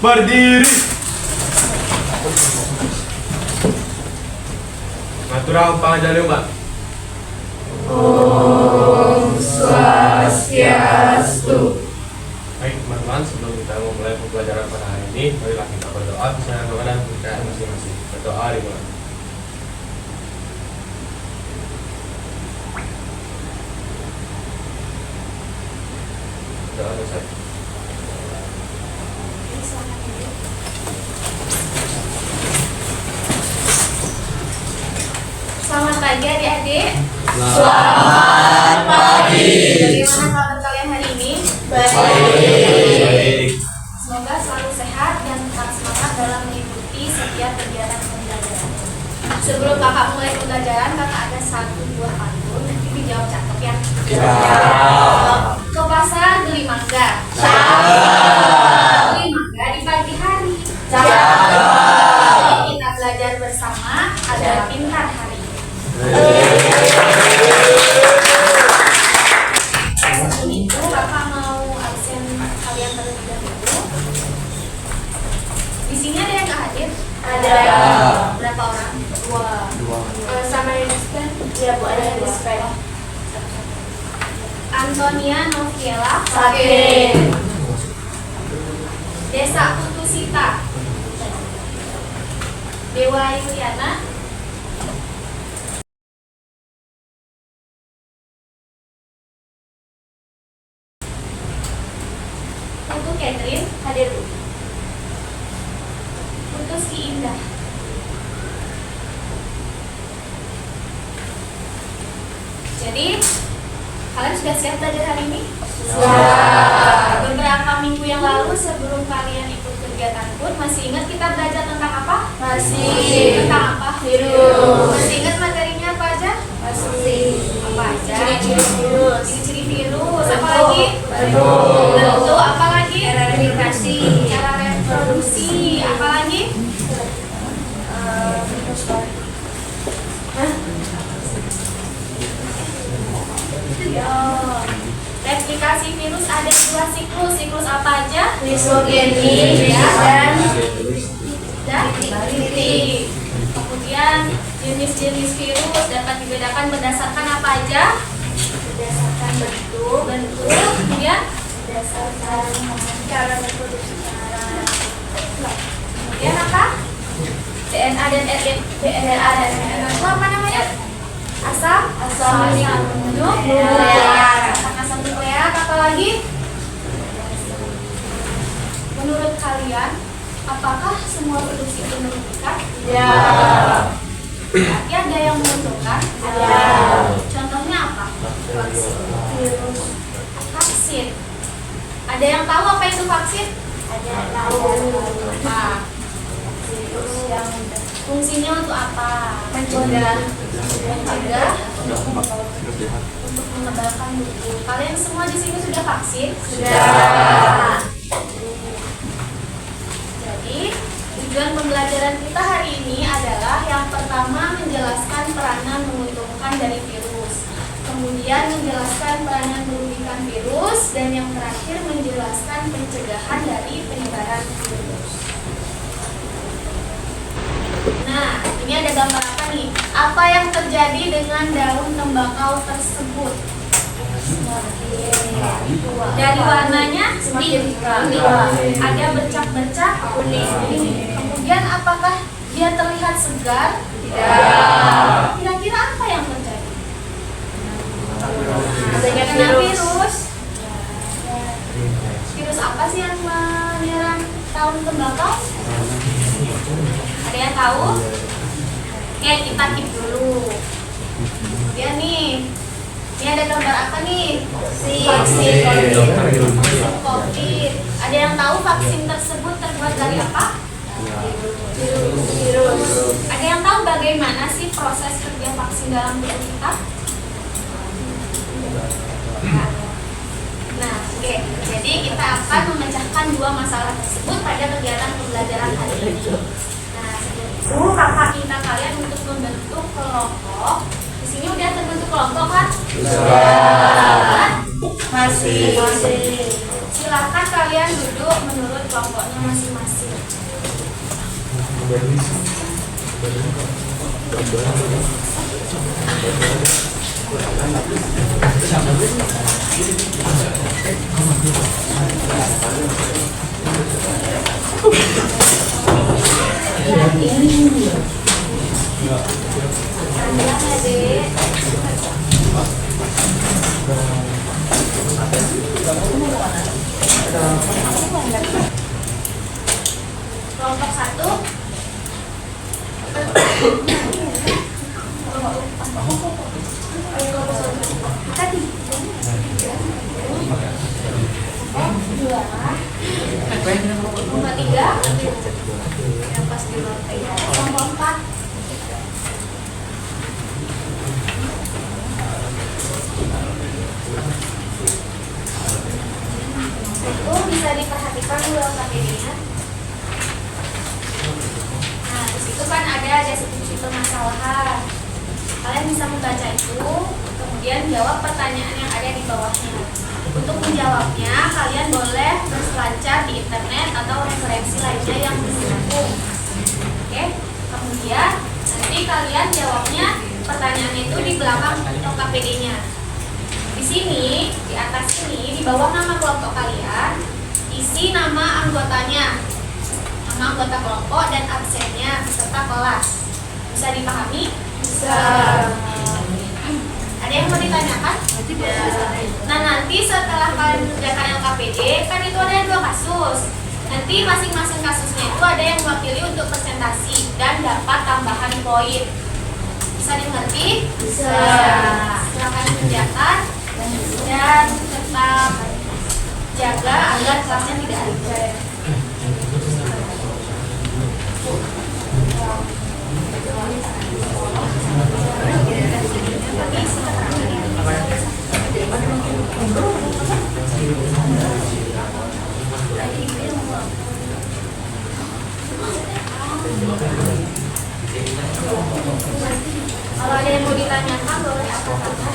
Berdiri. Maturang pangajaran Mbak. Om Swastiastu. Baik teman-teman, sebelum kita memulai pembelajaran pada hari ini, marilah kita berdoa bersama kepada kita masing-masing. Berdoa dimulai. Doa selesai. Selamat pagi adik-adik. Selamat pagi. Bagaimana kabar kalian hari ini? Baik. Semoga selalu sehat dan tetap semangat dalam mengikuti setiap kegiatan pembelajaran. Sebelum kakak mulai pembelajaran, kakak ada 1-2 pantun. Nanti dijawab cakep ya. Ke pasar beli mangga. Beli mangga di pagi hari. Kita belajar bersama agar pintar hari ini. Sebelum itu kakak mau absen kalian terlebih dahulu. Di sini ada yang nggak hadir? Ada. Berapa orang? 2. Sama yang dispen? Ya Bu, ada yang dispen. Antonia Noviela Sakit. Desa Putusita. Dewa Yuliana. Putu Catherine hadir. Putus Ki Indah. Jadi kalian sudah siap belajar hari ini? Beberapa minggu yang lalu sebelum kalian ikut kegiatan pun masih ingat kita belajar tentang apa? Masih. Tentang apa? Virus. Masih ingat materinya apa aja? Masih. Apa aja? Ciri-ciri virus. Ciri-ciri virus. Apa lagi? Bentuk. Bentuk. Apa lagi? Cara replikasi. Cara reproduksi. Apa lagi? Replikasi virus ada 2 siklus. Siklus apa aja? Lisogeni Ya. dan Titik. Kemudian jenis-jenis virus dapat dibedakan berdasarkan apa aja? berdasarkan bentuk, Kemudian berdasarkan cara reproduksi. kemudian apa? DNA dan RNA itu apa namanya? Asam nuklear. Asam nuklear apa lagi? Menurut kalian, apakah semua virus itu mematikan? Ya. Berarti ada yang menguntungkan? Ada. Contohnya apa? Virus. Vaksin. Ada yang tahu apa itu vaksin? Ada tahu. Apa? Virus yang Fungsinya untuk apa? mencegah. Untuk mengebalkan tubuh. Kalian semua di sini sudah vaksin? Sudah. Jadi, tujuan pembelajaran kita hari ini adalah yang pertama menjelaskan peranan menguntungkan dari virus. Kemudian menjelaskan peranan merugikan virus dan yang terakhir menjelaskan pencegahan dari penyebaran virus. Nah, ini ada gambar apa nih? Apa yang terjadi dengan daun tembakau tersebut? Dari warnanya pink, ada bercak-bercak kuning. Kemudian apakah dia terlihat segar? Tidak. Kira-kira apa yang terjadi? Adanya Kena virus. virus. Virus apa sih yang menyerang daun tembakau? Ada yang tahu? Oke, kita keep dulu. Kemudian nih, ini ada gambar apa nih? Vaksin COVID. Ada yang tahu vaksin tersebut terbuat dari apa? Virus. Ada yang tahu bagaimana sih proses kerja vaksin dalam tubuh kita? Nah, oke. Jadi kita akan memecahkan 2 masalah tersebut pada kegiatan pembelajaran hari ini. Nah, sebelum itu kakak minta kalian untuk membentuk kelompok. Di sini udah terbentuk kelompok kan? Sudah. Masih. Masih. Silakan kalian kalian duduk menurut kelompoknya masing-masing. Panjang ya, Dek. Kelompok 1. Tadi. Bunga 3. Yang pas di lantai. Kelompok 4. Itu bisa diperhatikan dulu KPD-nya. Nah, di situ kan ada definisi permasalahan. Kalian bisa membaca itu, kemudian jawab pertanyaan yang ada di bawahnya. Untuk menjawabnya, kalian boleh berselancar di internet atau referensi lainnya yang mendukung. Oke, kemudian nanti kalian jawabnya pertanyaannya itu di belakang KPD-nya. Di sini, di atas sini, di bawah nama kelompok kalian, isi nama anggotanya, nama anggota kelompok dan absennya serta kelas. Bisa dipahami? Bisa. Ada yang mau ditanyakan? Nah, nanti setelah kalian mengerjakan LKPD, kan itu ada 2 kasus. Nanti masing-masing kasusnya itu ada yang mewakili untuk presentasi dan dapat tambahan poin. Bisa dimengerti? Bisa. Silakan kerjakan dan tetap jaga agar kelasnya tidak ribet. Kalau ada yang mau ditanyakan boleh katakan.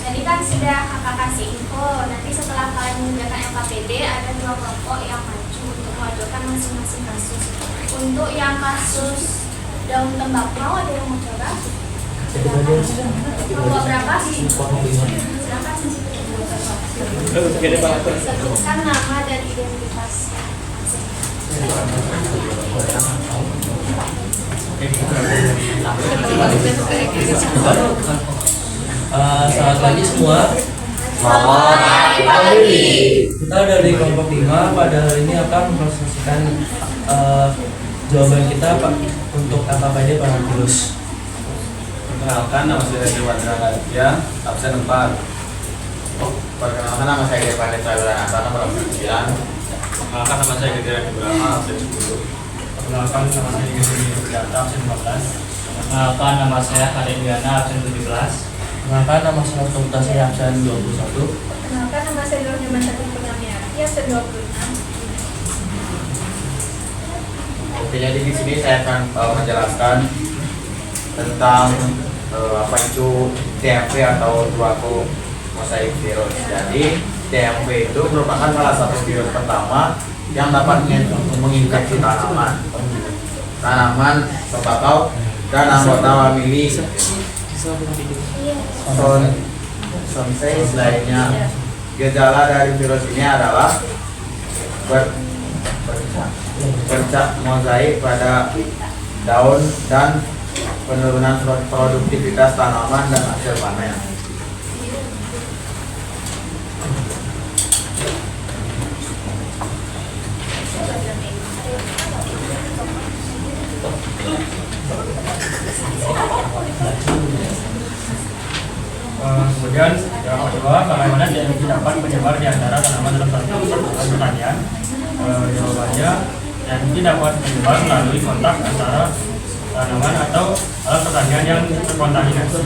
Tadi kan sudah kakak kasih info. Nanti setelah kalian mengerjakan LKPD ada 2 kelompok yang maju untuk mengajukan masing-masing kasus. Untuk yang kasus daun tembakau ada yang mau coba? Kelompok berapa sih? Silakan sebutkan nama dan identitas. Selamat pagi semua. Selamat pagi. Kita dari kelompok 5 pada hari ini akan mempresentasikan jawaban kita Pak untuk KKPD Paravirus. Perkenalkan, nama saya Dewan Raditya, absen 4. Perkenalkan, nama saya Dewan Raditya, nomor absen 9. Perkenalkan, nama saya Gedera Ibrahim, absen 10. Perkenalkan, nama saya Giri Yudhiyata, absen 15. Perkenalkan, nama saya Karin Diana, absen 17. Perkenalkan, nama saya Tonta, saya absen 21. Perkenalkan, nama saya Nur Nyaman Satu Purnamiarti, absen 26. Oke, jadi di sini saya akan menjelaskan tentang apa itu TMV atau Tobacco Mosaic Virus. Jadi TMV itu merupakan salah satu virus pertama yang dapat menginfeksi tanaman, tembakau, dan anggota famili Sonsaceae lainnya. Gejala dari virus ini adalah bercak mozaik pada daun dan penurunan produktivitas tanaman dan hasil panen. Kemudian yang kedua, bagaimana TMV dapat menyebar di antara tanaman dalam satu pertanian? Jawabannya, TMV dapat menyebar melalui kontak antara tanaman atau alat pertanian yang terkontaminasi.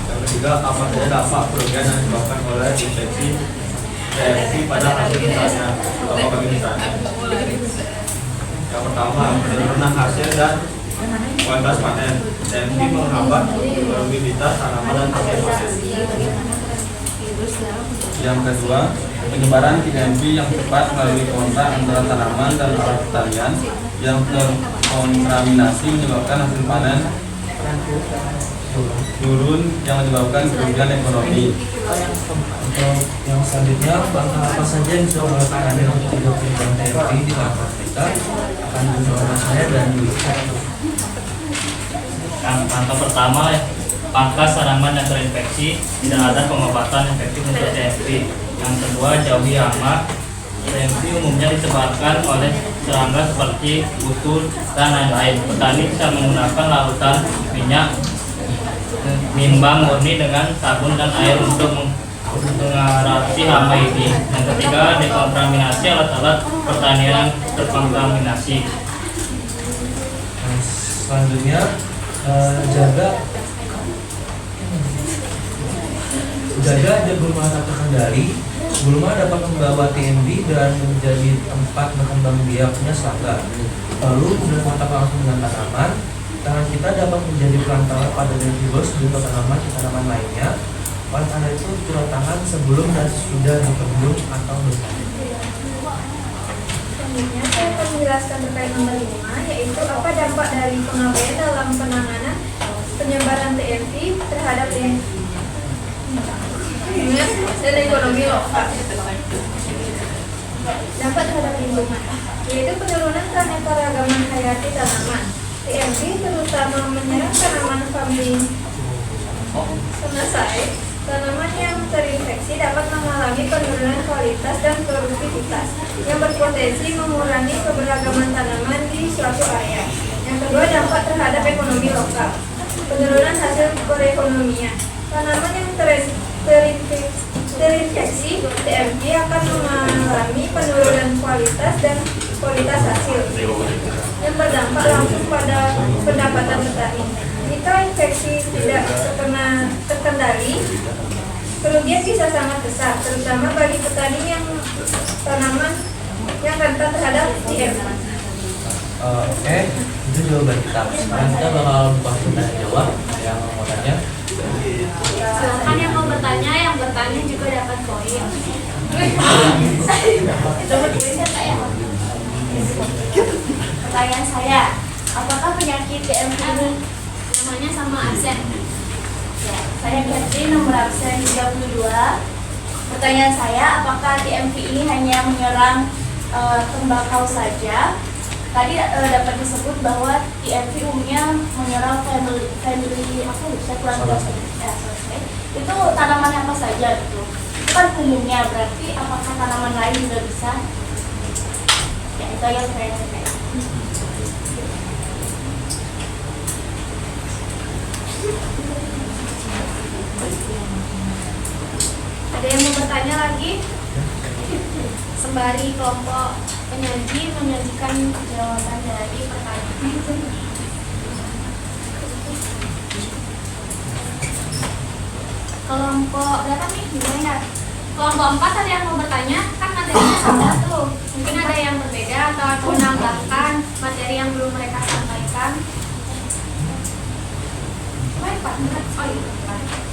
Yang ketiga, apa saja dampak kerugian yang disebabkan oleh infeksi TMV pada hasil misalnya atau bagi misalnya. Yang pertama, penurunan hasil dan kualitas panen. TMV menghambat produktivitas tanaman dan hasil panen. Yang kedua, penyebaran TMV yang cepat melalui kontak antara tanaman dan alat pertanian yang terkontaminasi menyebabkan hasil panen turun yang menyebabkan kerugian ekonomi. Untuk yang selanjutnya, langkah apa saja yang sudah dilakukan untuk tidak terjadi TMV di kantor kita akan dijelaskan saya dan Yudha. Langkah pertama, pangkas tanaman yang terinfeksi, tidak ada pengobatan efektif untuk TMV. Yang kedua, jauhi hama. TMV umumnya disebabkan oleh serangga seperti kutu dan lain-lain. Petani bisa menggunakan larutan minyak nimbang murni dengan sabun dan air untuk mengatasi hama ini. Yang ketiga, dekontaminasi alat-alat pertanian yang terkontaminasi. Selanjutnya, jaga jagur mata terkendali. Gulma dapat membawa TMV dan menjadi tempat berkembang biaknya serangga. Lalu kemudian kontak langsung dengan tanaman. Tangan kita dapat menjadi perantara pada virus di tanaman lainnya. Oleh karena itu, cuci tangan sebelum dan sesudah dikebun atau bertani. Selanjutnya saya akan menjelaskan terkait nomor 5, yaitu apa dampak dari pengabaian dalam penanganan penyebaran TMV terhadap dan ekonomi lokal. Dampak terhadap lingkungan, yaitu penurunan keanekaragaman hayati tanaman. TMV terutama menyerang tanaman famili Sonsaceae. Tanaman yang terinfeksi dapat mengalami penurunan kualitas dan produktivitas yang berpotensi mengurangi keberagaman tanaman di suatu area. Yang kedua, dampak terhadap ekonomi lokal. Penurunan hasil perekonomian. Tanaman yang terinfeksi TMV akan mengalami penurunan kualitas dan kualitas hasil yang berdampak langsung pada pendapatan petani. Jika infeksi tidak terkendali, kerugian bisa sangat besar, terutama bagi petani yang tanaman yang rentan terhadap TMV. Oke, itu jawaban kita. Sekarang kita bakal buka pertanyaan jawab yang mau tanya. Silakan yang mau bertanya, yang bertanya juga dapat poin. Pertanyaan saya, apakah penyakit TMV ini namanya sama absen? Ya, saya Catherine, nomor absen 32. Pertanyaan saya, apakah TMV ini hanya menyerang tembakau saja tadi dapat disebut bahwa TMV umumnya menyerang family aku saya kurang jelas ya, selesai. Itu tanaman apa saja gitu? Itu kan umumnya, berarti apakah tanaman lain juga bisa? Ya itu yang saya tanyakan. Ada yang mau bertanya lagi? Sembari kelompok penyaji menyajikan jawaban dari pertanyaan. Kelompok berapa nih? Gimana ya? Kelompok 4 ada yang mau bertanya? Kan materinya sama tuh. Mungkin ada yang berbeda atau menambahkan materi yang belum mereka sampaikan. Baik Pak. Oh iya Pak.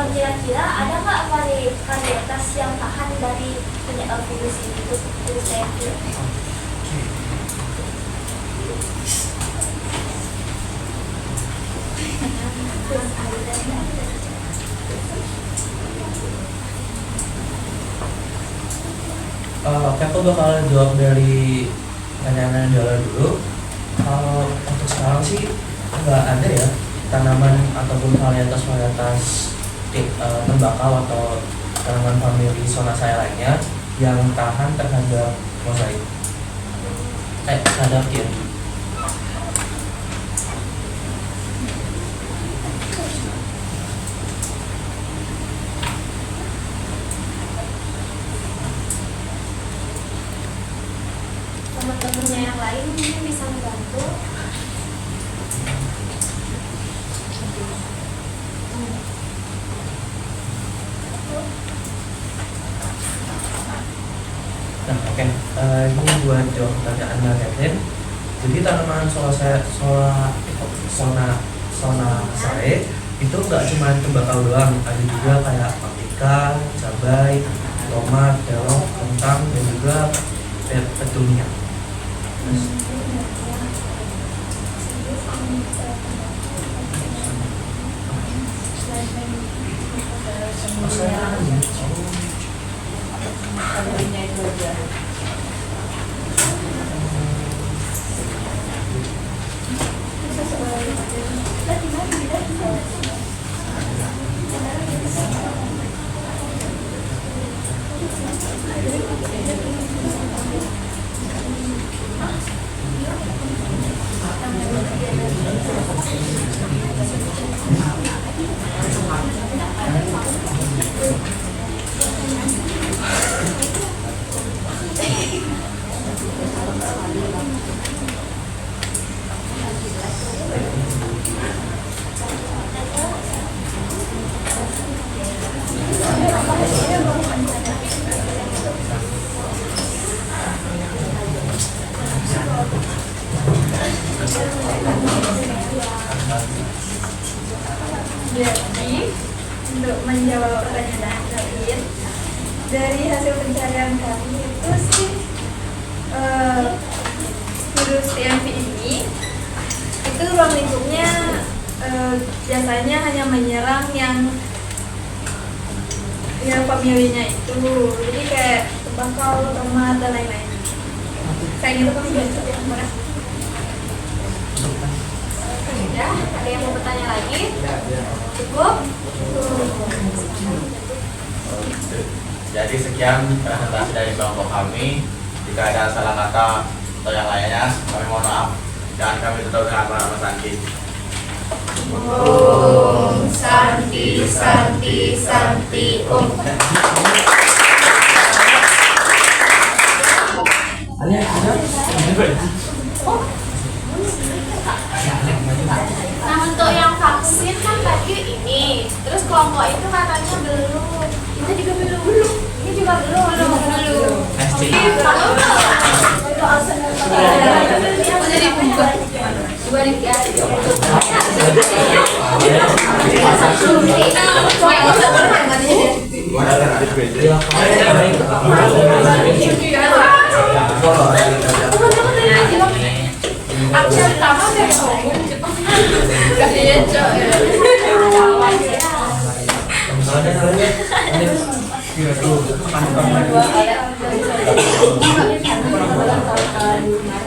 Kira-kira ada nggak varietas yang tahan dari virus ini, virus TMV? Oke, aku bakal jawab dari pertanyaan yang dulu. Kalau untuk sekarang sih nggak ada ya tanaman ataupun varietas tembakau atau tanaman famili Sonaceae lainnya yang tahan terhadap mosaik. Terhadap TMV. Teman-temannya yang lain mungkin bisa membantu. Nah, oke. Ini buat jawab pertanyaan Mbak Catherine. Jadi tanaman Sonaceae itu nggak cuma tembakau doang, ada juga kayak paprika, cabai, tomat, terong, kentang, dan juga petunia. Jadi, untuk menjawab pertanyaan lain, dari hasil pencarian kami itu sih virus TMV ini itu ruang lingkupnya biasanya hanya menyerang yang familinya itu, jadi kayak tembakau, tomat dan lain-lain. Kayak gitu kami biasa. Terima kasih. Ya, ada yang mau bertanya lagi? Cukup? Jadi sekian presentasi dari kelompok kami. Jika ada salah kata atau yang lainnya, kami mohon maaf. Dan kami tutup dengan nama Santi. Om Santi Santi Santi Om. Nah, untuk yang vaksin kan tadi ini, terus kelompok itu katanya belum. Ini juga belum. Ini juga belum. Oke, kalau jadi buka. 2000 ya.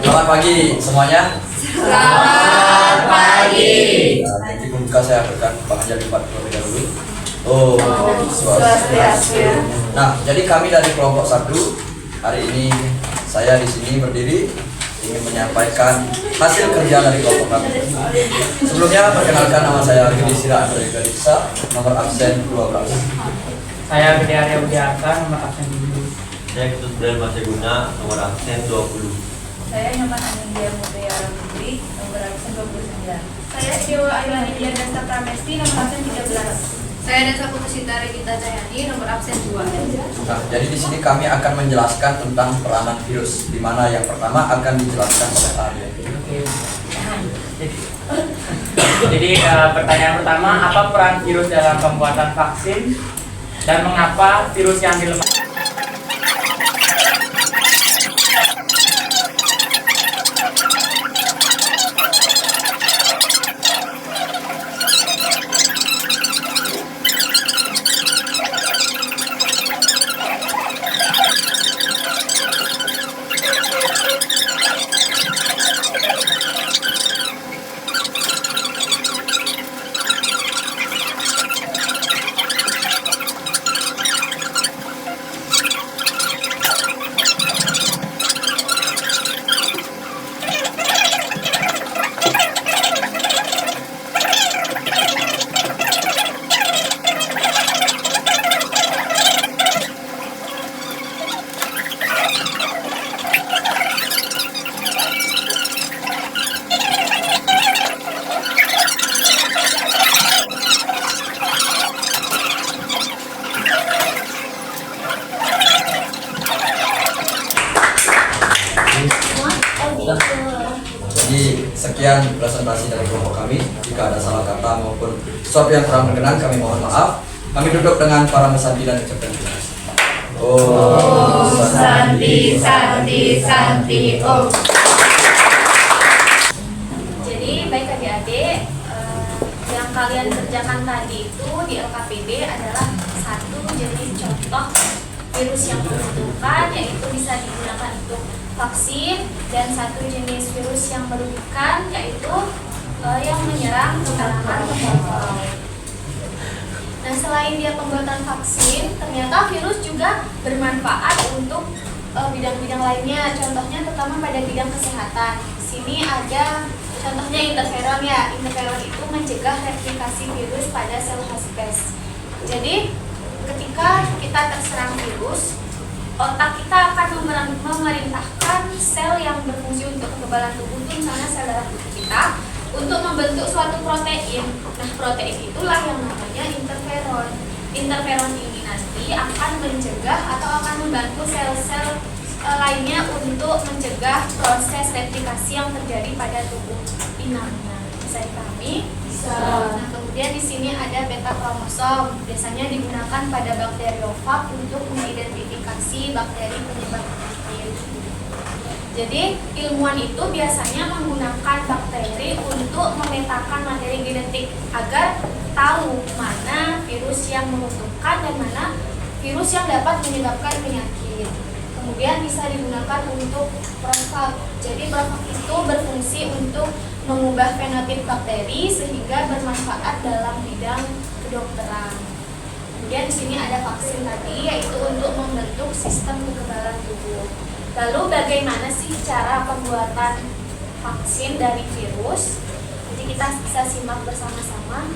Selamat pagi semuanya. Selamat pagi. Nah, di muka saya akan pengajar di 4 terlebih dahulu. Swastiastu. Nah, jadi kami dari kelompok 1 hari ini saya di sini berdiri ingin menyampaikan hasil kerja dari kelompok kami. Sebelumnya perkenalkan, nama saya Gede Sira Andri Gadiksa, nomor absen 12. Saya Gede Arya Widiarta, nomor absen 7. Saya Ketut Brian Maseguna, nomor absen 20. Saya Nyoman Anindya Mutiara Putri, nomor absen 29. Saya Dewa Ayu Anindya Dasta Pramesti, nomor absen 13. Saya Desa Putusita Regita Jayani, nomor absen 2. Nah, jadi di sini kami akan menjelaskan tentang peranan virus, di mana yang pertama akan dijelaskan oleh Arya. Jadi pertanyaan pertama, apa peran virus dalam pembuatan vaksin dan mengapa virus yang dilemah? Jadi sekian presentasi dari kelompok kami. Jika ada salah kata maupun sesuatu yang kurang berkenan, kami mohon maaf. Kami duduk dengan para pesanti dan ucapkan terima kasih. Santi, Santi, Santi, Om. Jadi baik adik-adik, yang kalian kerjakan tadi itu di LKPD adalah satu jenis contoh virus yang menguntungkan, yaitu bisa digunakan untuk vaksin, dan satu jenis virus yang merugikan, yaitu yang menyerang tanaman tembakau. Nah, selain dia pembuatan vaksin, ternyata virus juga bermanfaat untuk bidang-bidang lainnya. Contohnya terutama pada bidang kesehatan. Di sini ada contohnya interferon ya. Interferon itu mencegah replikasi virus pada sel hospes. Jadi, ketika kita terserang virus, otak kita akan memerintahkan sel yang berfungsi untuk kekebalan tubuh, itu misalnya sel darah putih kita, untuk membentuk suatu protein. Nah, protein itulah yang namanya interferon. Interferon ini nanti akan mencegah atau akan membantu sel-sel lainnya untuk mencegah proses replikasi yang terjadi pada tubuh inangnya. Bisa dipahami? Bisa. Nah, kemudian di sini ada beta kromosom. Biasanya digunakan pada bakteriofag untuk mengidentifikasi bakteri penyebab penyakit. Jadi ilmuwan itu biasanya menggunakan bakteri untuk memetakan materi genetik agar tahu mana virus yang menguntungkan dan mana virus yang dapat menyebabkan penyakit. Kemudian bisa digunakan untuk profag. Jadi profag itu berfungsi untuk mengubah fenotip bakteri sehingga bermanfaat dalam bidang kedokteran. Kemudian di sini ada vaksin tadi, yaitu untuk membentuk sistem kekebalan tubuh. Lalu bagaimana sih cara pembuatan vaksin dari virus? Jadi kita bisa simak bersama-sama.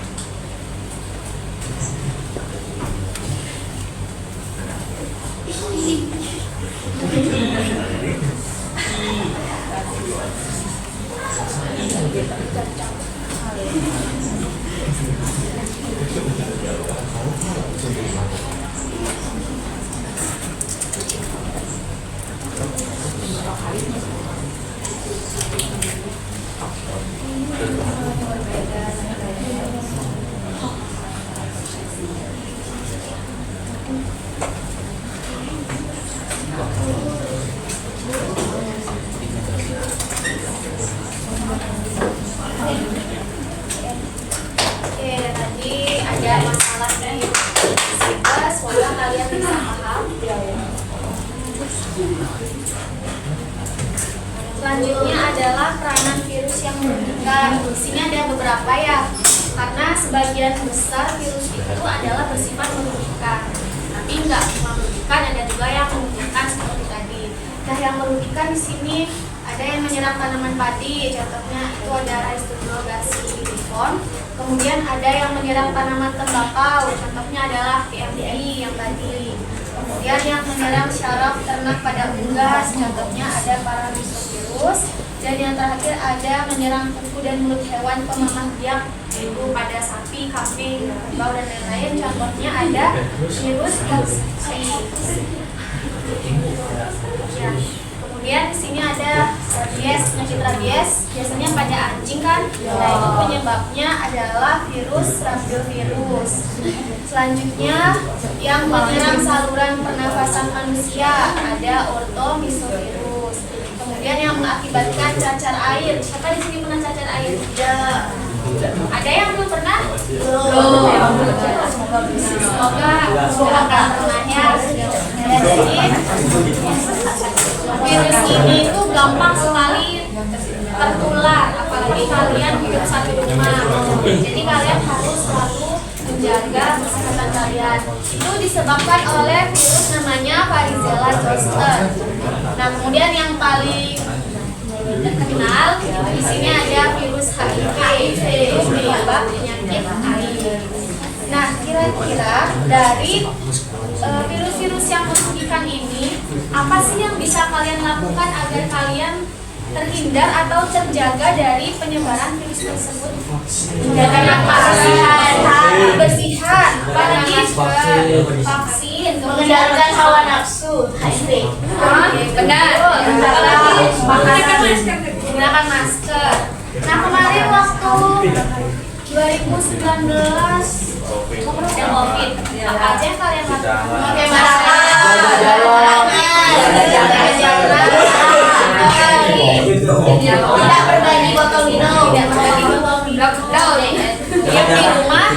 jelaskan. Di sini ada beberapa ya, karena sebagian besar virus itu adalah bersifat merugikan. Tapi nggak cuma merugikan, ada juga yang menguntungkan seperti tadi. Nah, yang merugikan di sini ada yang menyerang tanaman padi, contohnya itu ada Rhizophylla gossypii. Kemudian ada yang menyerang tanaman tembakau, contohnya adalah TMDI yang tadi. Kemudian yang menyerang syaraf ternak pada unggas, contohnya ada Paramyxovirus. Dan yang terakhir ada menyerang kuku dan mulut hewan pemamah biak, yaitu pada sapi, kambing, kerbau dan lain-lain. Contohnya ada virus Coxsackie. Ya. Kemudian di sini ada rabies, penyakit rabies biasanya pada anjing kan. Nah, itu penyebabnya adalah virus rabiovirus. Selanjutnya yang menyerang saluran pernafasan manusia ada ortomyxovirus. Kemudian yang mengakibatkan cacar air. Siapa di sini pernah cacar air? Tidak. Ada yang belum pernah? Belum. Semoga akan pernah ya. Jadi virus ini itu gampang sekali tertular, apalagi kalian hidup satu rumah. Jadi kalian harus selalu menjaga kesehatan kalian. Itu disebabkan oleh virus namanya Varicella zoster. Nah, kemudian yang paling terkenal di sini ada virus HIV, itu penyebab penyakit HIV. Nah, kira-kira dari virus-virus yang merugikan ini, apa sih yang bisa kalian lakukan agar kalian terhindar atau terjaga dari penyebaran virus tersebut? Menjaga kebersihan, apalagi vaksin, Mengendalikan hawa nafsu, HIV. benar. Apalagi menggunakan masker. Nah, kemarin waktu 2019 ada COVID, apa aja yang kalian lakukan? Pakai masker, jaga jarak, Tidak berbagi botol minum. tidak berbagi botol minum, diam di rumah,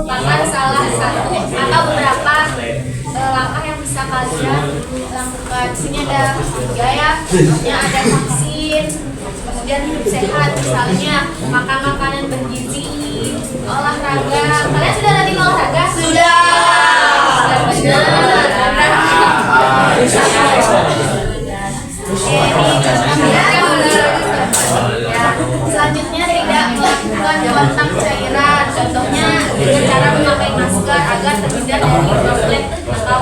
bahkan salah satu atau beberapa langkah yang bisa kalian lakukan. Di sini ada 3 ya, ada vaksin, kemudian hidup sehat, misalnya makan makanan bergizi, olahraga. Kalian sudah rajin olahraga? Sudah. Selanjutnya tidak melakukan kontak cairan, contohnya dengan cara memakai masker agar terhindar dari droplet atau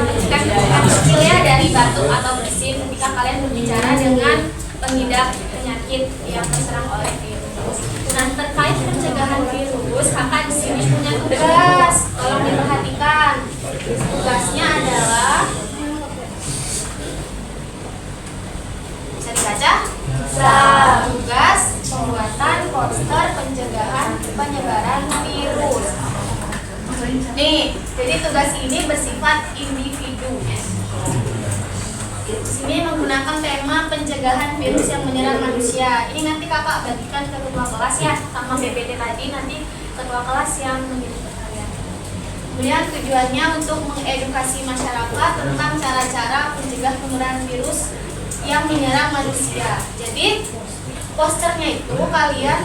percikan kecil ya dari batuk atau bersin ketika kalian berbicara dengan pengidap penyakit yang terserang oleh virus. Nah, terkait pencegahan virus, kakak di sini punya tugas, tolong diperhatikan. Tugasnya adalah bisa dibaca? Tugas pembuatan poster pencegahan penyebaran virus. Nih, jadi tugas ini bersifat individu. Di sini menggunakan tema pencegahan virus yang menyerang manusia. Ini nanti kakak bagikan ke ketua kelas ya, sama BPT tadi nanti ketua kelas yang menjadi kalian. Kemudian tujuannya untuk mengedukasi masyarakat tentang cara-cara mencegah penularan virus yang menyerang manusia. Jadi posternya itu kalian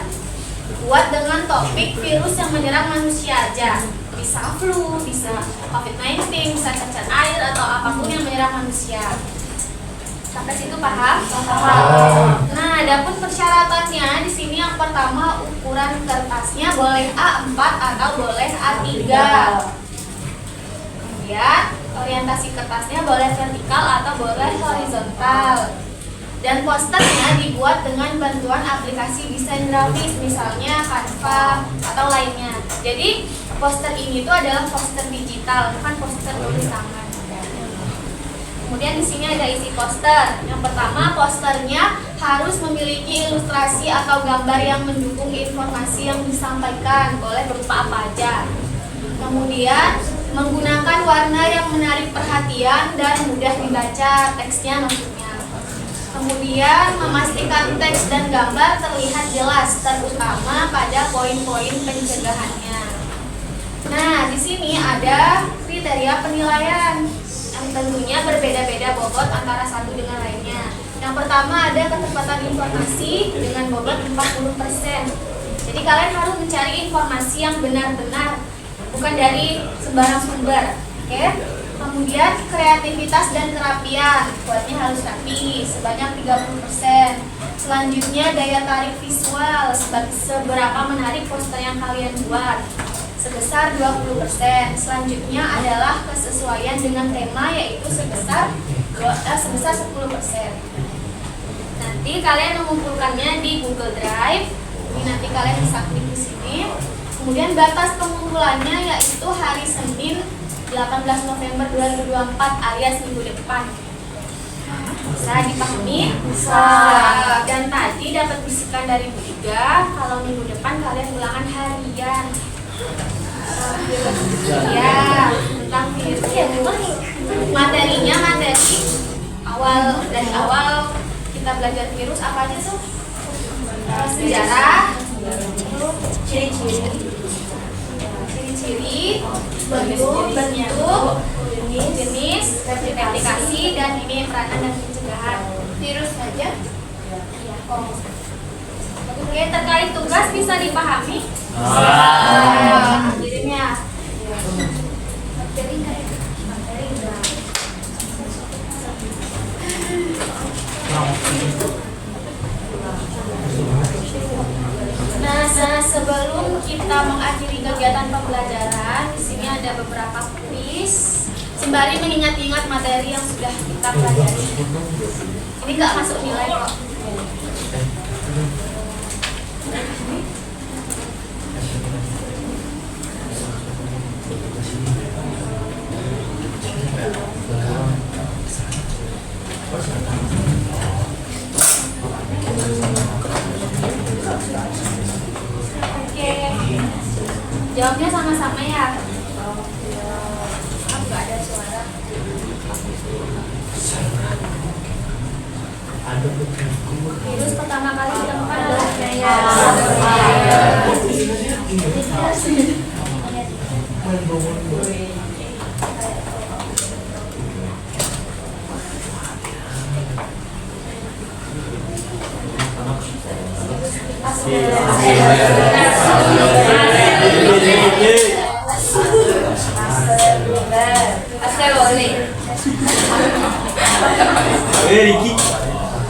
buat dengan topik virus yang menyerang manusia aja. Bisa flu, bisa COVID-19, bisa cacar air atau apapun yang menyerang manusia. Sampai situ paham? Paham. Nah, adapun persyaratannya di sini yang pertama ukuran kertasnya boleh A4 atau boleh A3. Kemudian orientasi kertasnya boleh vertikal atau boleh horizontal. Dan posternya dibuat dengan bantuan aplikasi desain grafis, misalnya Canva atau lainnya. Jadi poster ini tuh adalah poster digital, bukan poster tulis tangan. Kemudian di sini ada isi poster. Yang pertama, posternya harus memiliki ilustrasi atau gambar yang mendukung informasi yang disampaikan, boleh berupa apa aja. Kemudian menggunakan warna yang menarik perhatian dan mudah dibaca teksnya maksudnya. Kemudian memastikan teks dan gambar terlihat jelas, terutama pada poin-poin pencegahannya. Nah, di sini ada kriteria penilaian yang tentunya berbeda-beda bobot antara satu dengan lainnya. Yang pertama ada ketepatan informasi dengan bobot 40%. Jadi kalian harus mencari informasi yang benar-benar, bukan dari sembarang sumber. Oke? Kemudian kreativitas dan kerapian, buatnya harus rapi sebanyak 30%. Selanjutnya daya tarik visual, seberapa menarik poster yang kalian buat, sebesar 20%. Selanjutnya adalah kesesuaian dengan tema, yaitu sebesar 10%. Nanti kalian mengumpulkannya di Google Drive. Ini nanti kalian bisa klik di sini. Kemudian batas pengumpulannya yaitu hari Senin 18 November 2024 alias minggu depan. Bisa dipahami? Bisa. Dan tadi dapat bisikan dari Bu Iga, kalau minggu depan kalian ulangan harian. Ya, tentang virus. Materinya materi dari awal kita belajar virus apa aja tuh? Sejarah, ciri-ciri, bentuk, jenis, replikasi, dan ini peranan dan pencegahan virus saja. Oke, terkait tugas bisa dipahami? Dirinya. Nah, sebelum kita mengakhiri kegiatan pembelajaran, di sini ada beberapa kuis sembari mengingat-ingat materi yang sudah kita pelajari. Ini nggak masuk nilai kok. Oke, jawabnya sama-sama ya. Nggak ada suara. Virus pertama kali ditemukan adalah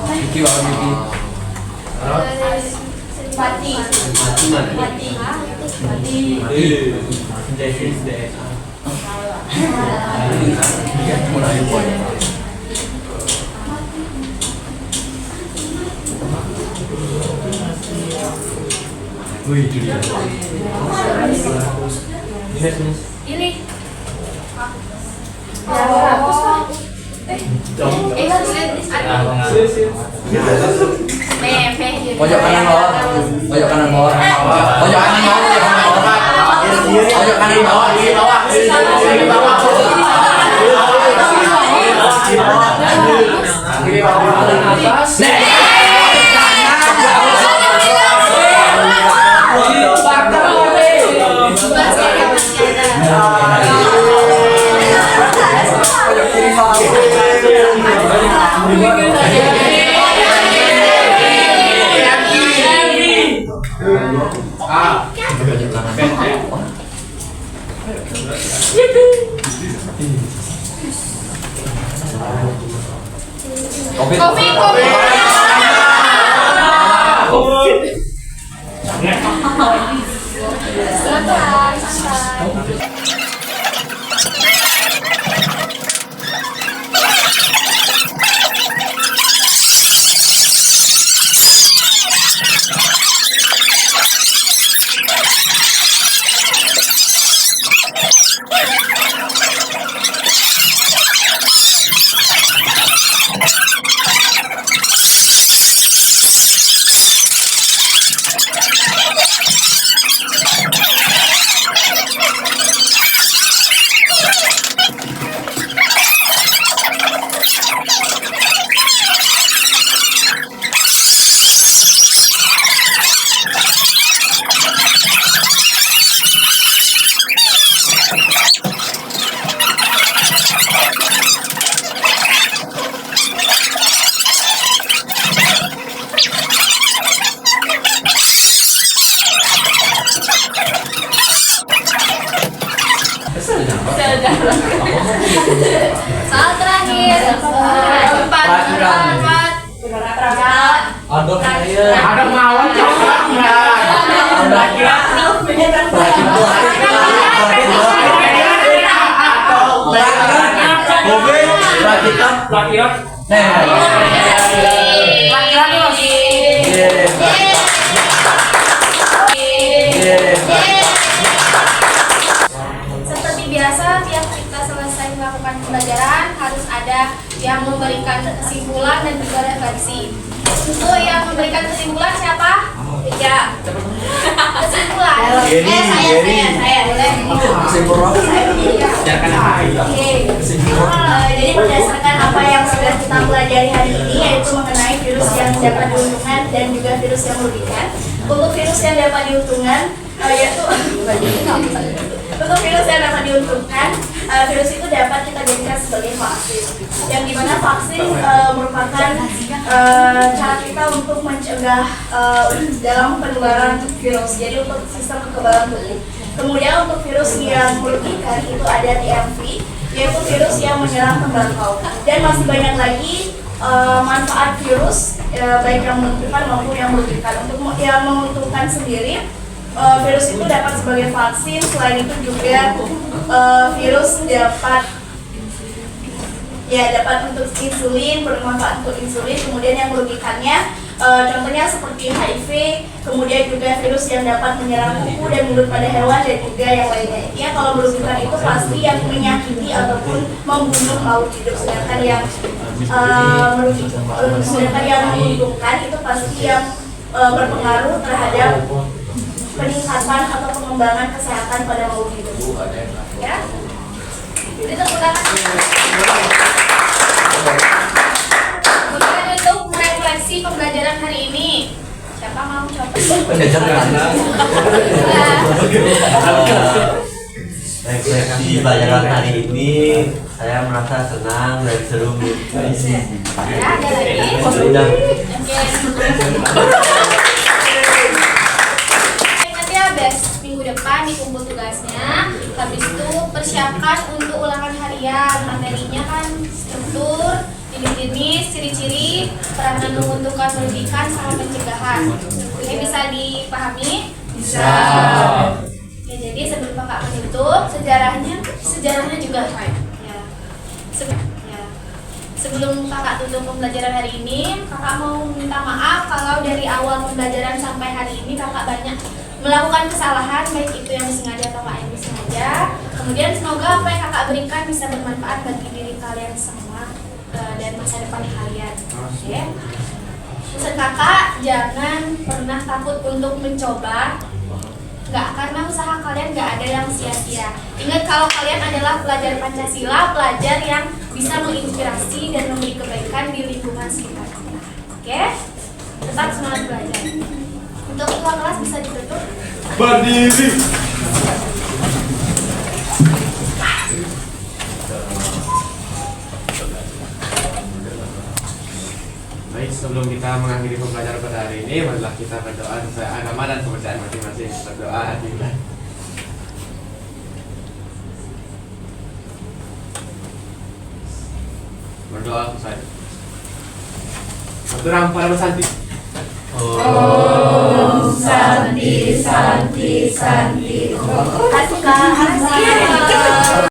Riki lawan Riki. Wih, itu dia. Ini. Pojok kanan bawah, pojok kanan bawah, pojok kanan bawah, pojok kanan bawah, Kopi. Soal terakhir. Empat. Aduh saya. Ada mawon Seperti biasa, tiap kita selesai melakukan pembelajaran harus ada yang memberikan kesimpulan dan juga refleksi. Untuk yang memberikan kesimpulan siapa? Ya. Kesimpulan. Saya boleh. Jadi berdasarkan apa yang sudah kita pelajari hari ini, yaitu mengenai virus yang dapat diuntungkan dan juga virus yang merugikan. Untuk virus yang dapat diuntungkan, untuk virus yang dapat diuntungkan, virus itu dapat kita jadikan sebagai vaksin. Yang dimana vaksin merupakan cara kita untuk mencegah dalam penularan virus. Jadi untuk sistem kekebalan tubuh. Kemudian untuk virus yang merugikan itu ada TMV, yaitu virus yang menyerang tembakau. Dan masih banyak lagi manfaat virus, baik yang menguntungkan maupun yang merugikan. Untuk yang menguntungkan sendiri, virus itu dapat sebagai vaksin. Selain itu juga virus dapat untuk insulin, bermanfaat untuk insulin. Kemudian yang merugikannya contohnya seperti HIV, kemudian juga virus yang dapat menyerang kuku dan mulut pada hewan dan juga yang lainnya. Intinya kalau merugikan itu pasti yang menyakiti ataupun membunuh makhluk hidup, sedangkan yang menguntungkan itu pasti yang berpengaruh terhadap peningkatan atau pengembangan kesehatan pada makhluk hidup. Ya, itu tepuk tangan. Kemudian untuk refleksi pembelajaran hari ini, siapa mau coba? Refleksi pelajaran hari ini, saya merasa senang dan seru. Ya, ada lagi. Sudah. Nanti habis minggu depan dikumpul tugasnya. Habis itu persiapkan untuk ulangan harian. Materinya kan struktur, jenis-jenis, ciri-ciri, peranan menguntungkan, merugikan, sama pencegahan. Ini bisa dipahami? Bisa. Ya, jadi sebelum kakak menutup, sejarahnya juga ya. Sebelum kakak tutup pembelajaran hari ini, kakak mau minta maaf kalau dari awal pembelajaran sampai hari ini kakak banyak melakukan kesalahan, baik itu yang disengaja atau yang disengaja. Kemudian semoga apa yang kakak berikan bisa bermanfaat bagi diri kalian semua dan masa depan kalian. Oke. Pesan kakak, jangan pernah takut untuk mencoba. Karena usaha kalian nggak ada yang sia-sia. Ingat kalau kalian adalah pelajar Pancasila, pelajar yang bisa menginspirasi dan memberi kebaikan di lingkungan sekitar kita. Oke? Tetap semangat belajar. Untuk ketua kelas bisa ditutup. Berdiri. Baik, sebelum kita mengakhiri pembelajaran pada hari ini, marilah kita berdoa sesuai agama dan kepercayaan masing-masing. Berdoa hadilah. Berdoa sesuai. Berdoa pada bersanti. Santi, Santi, Santi. Asika, Asika.